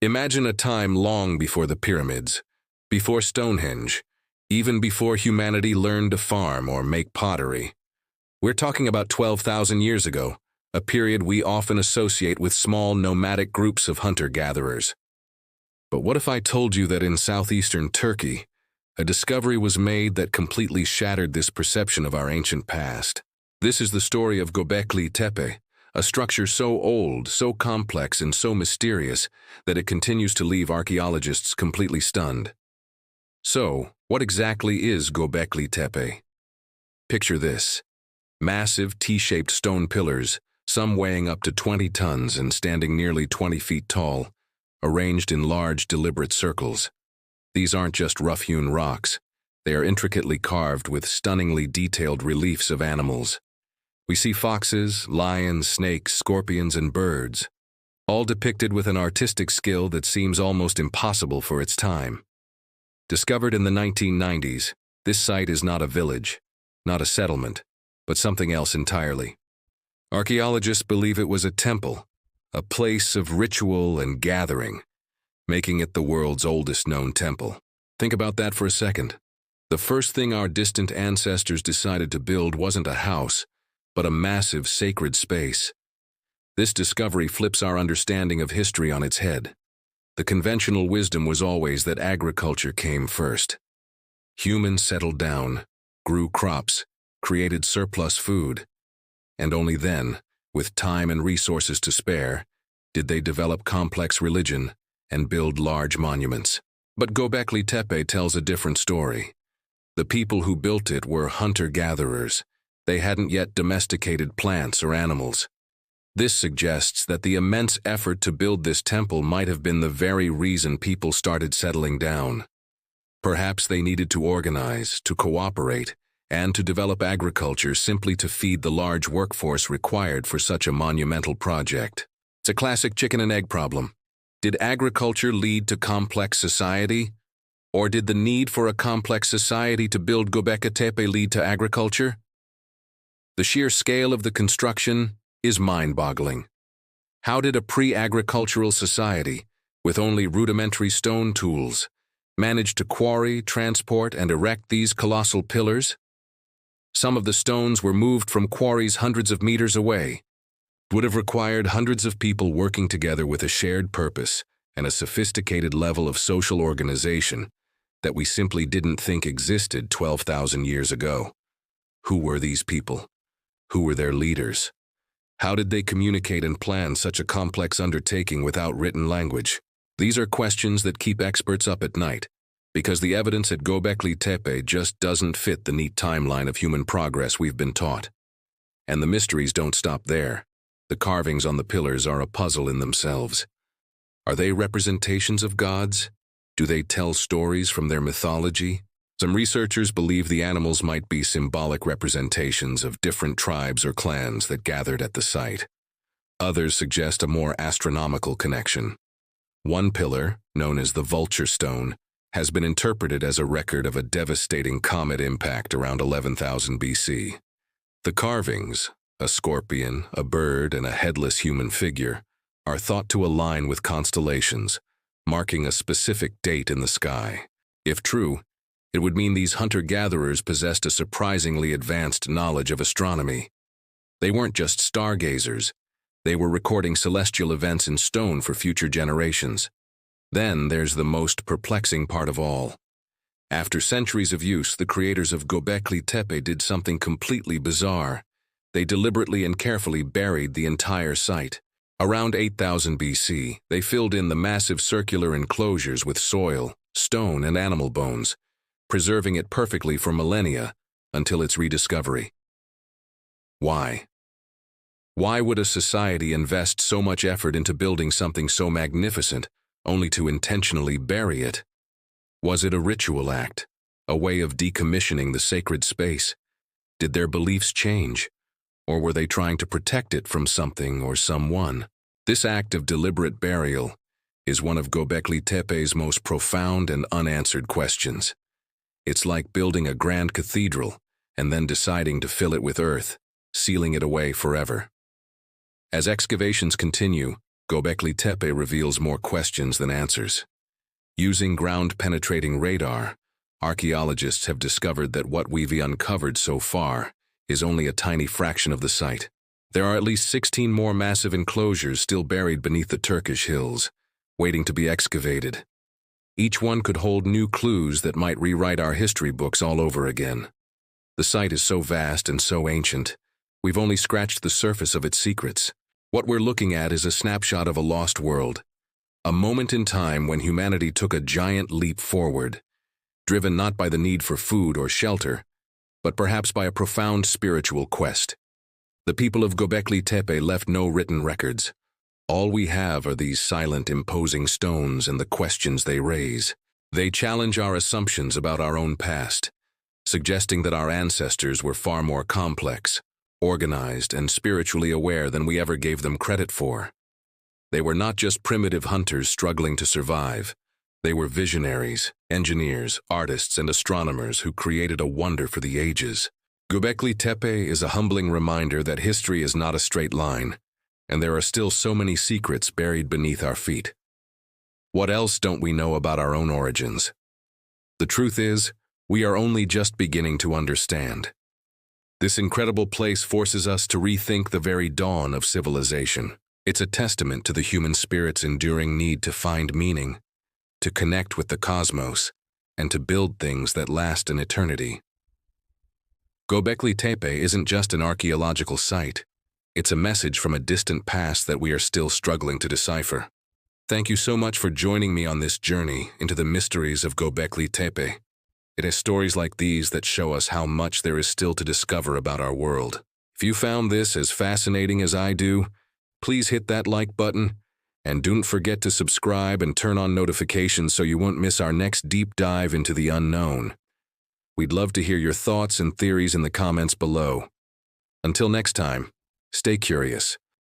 Imagine a time long before the pyramids, before Stonehenge, even before humanity learned to farm or make pottery. We're talking about 12,000 years ago, a period we often associate with small nomadic groups of hunter-gatherers. But what if I told you that in southeastern Turkey, a discovery was made that completely shattered this perception of our ancient past? This is the story of Göbekli Tepe, a structure so old, so complex, and so mysterious that it continues to leave archaeologists completely stunned. So, what exactly is Göbekli Tepe? Picture this: massive T-shaped stone pillars, some weighing up to 20 tons and standing nearly 20 feet tall, arranged in large, deliberate circles. These aren't just rough-hewn rocks. They are intricately carved with stunningly detailed reliefs of animals. We see foxes, lions, snakes, scorpions, and birds, all depicted with an artistic skill that seems almost impossible for its time. Discovered in the 1990s, this site is not a village, not a settlement, but something else entirely. Archaeologists believe it was a temple, a place of ritual and gathering, making it the world's oldest known temple. Think about that for a second. The first thing our distant ancestors decided to build wasn't a house, but a massive sacred space. This discovery flips our understanding of history on its head. The conventional wisdom was always that agriculture came first. Humans settled down, grew crops, created surplus food, and only then, with time and resources to spare, did they develop complex religion and build large monuments. But Göbekli Tepe tells a different story. The people who built it were hunter-gatherers. They hadn't yet domesticated plants or animals. This suggests that the immense effort to build this temple might have been the very reason people started settling down. Perhaps they needed to organize, to cooperate, and to develop agriculture simply to feed the large workforce required for such a monumental project. It's a classic chicken and egg problem. Did agriculture lead to complex society? Or did the need for a complex society to build Göbekli Tepe lead to agriculture? The sheer scale of the construction is mind-boggling. How did a pre-agricultural society, with only rudimentary stone tools, manage to quarry, transport, and erect these colossal pillars? Some of the stones were moved from quarries hundreds of meters away. It would have required hundreds of people working together with a shared purpose and a sophisticated level of social organization that we simply didn't think existed 12,000 years ago. Who were these people? Who were their leaders? How did they communicate and plan such a complex undertaking without written language? These are questions that keep experts up at night, because the evidence at Göbekli Tepe just doesn't fit the neat timeline of human progress we've been taught. And the mysteries don't stop there. The carvings on the pillars are a puzzle in themselves. Are they representations of gods? Do they tell stories from their mythology? Some researchers believe the animals might be symbolic representations of different tribes or clans that gathered at the site. Others suggest a more astronomical connection. One pillar, known as the Vulture Stone, has been interpreted as a record of a devastating comet impact around 11,000 BC. The carvings, a scorpion, a bird, and a headless human figure, are thought to align with constellations, marking a specific date in the sky. If true, it would mean these hunter-gatherers possessed a surprisingly advanced knowledge of astronomy. They weren't just stargazers. They were recording celestial events in stone for future generations. Then there's the most perplexing part of all. After centuries of use, the creators of Göbekli Tepe did something completely bizarre. They deliberately and carefully buried the entire site. Around 8,000 BC, they filled in the massive circular enclosures with soil, stone, and animal bones, preserving it perfectly for millennia until its rediscovery. Why? Why would a society invest so much effort into building something so magnificent, only to intentionally bury it? Was it a ritual act, a way of decommissioning the sacred space? Did their beliefs change, or were they trying to protect it from something or someone? This act of deliberate burial is one of Göbekli Tepe's most profound and unanswered questions. It's like building a grand cathedral and then deciding to fill it with earth, sealing it away forever. As excavations continue, Göbekli Tepe reveals more questions than answers. Using ground-penetrating radar, archaeologists have discovered that what we've uncovered so far is only a tiny fraction of the site. There are at least 16 more massive enclosures still buried beneath the Turkish hills, waiting to be excavated. Each one could hold new clues that might rewrite our history books all over again. The site is so vast and so ancient, we've only scratched the surface of its secrets. What we're looking at is a snapshot of a lost world, a moment in time when humanity took a giant leap forward, driven not by the need for food or shelter, but perhaps by a profound spiritual quest. The people of Göbekli Tepe left no written records. All we have are these silent, imposing stones and the questions they raise. They challenge our assumptions about our own past, suggesting that our ancestors were far more complex, organized, and spiritually aware than we ever gave them credit for. They were not just primitive hunters struggling to survive. They were visionaries, engineers, artists, and astronomers who created a wonder for the ages. Göbekli Tepe is a humbling reminder that history is not a straight line, and there are still so many secrets buried beneath our feet. What else don't we know about our own origins? The truth is, we are only just beginning to understand. This incredible place forces us to rethink the very dawn of civilization. It's a testament to the human spirit's enduring need to find meaning, to connect with the cosmos, and to build things that last an eternity. Göbekli Tepe isn't just an archaeological site. It's a message from a distant past that we are still struggling to decipher. Thank you so much for joining me on this journey into the mysteries of Göbekli Tepe. It is stories like these that show us how much there is still to discover about our world. If you found this as fascinating as I do, please hit that like button, and don't forget to subscribe and turn on notifications so you won't miss our next deep dive into the unknown. We'd love to hear your thoughts and theories in the comments below. Until next time, stay curious,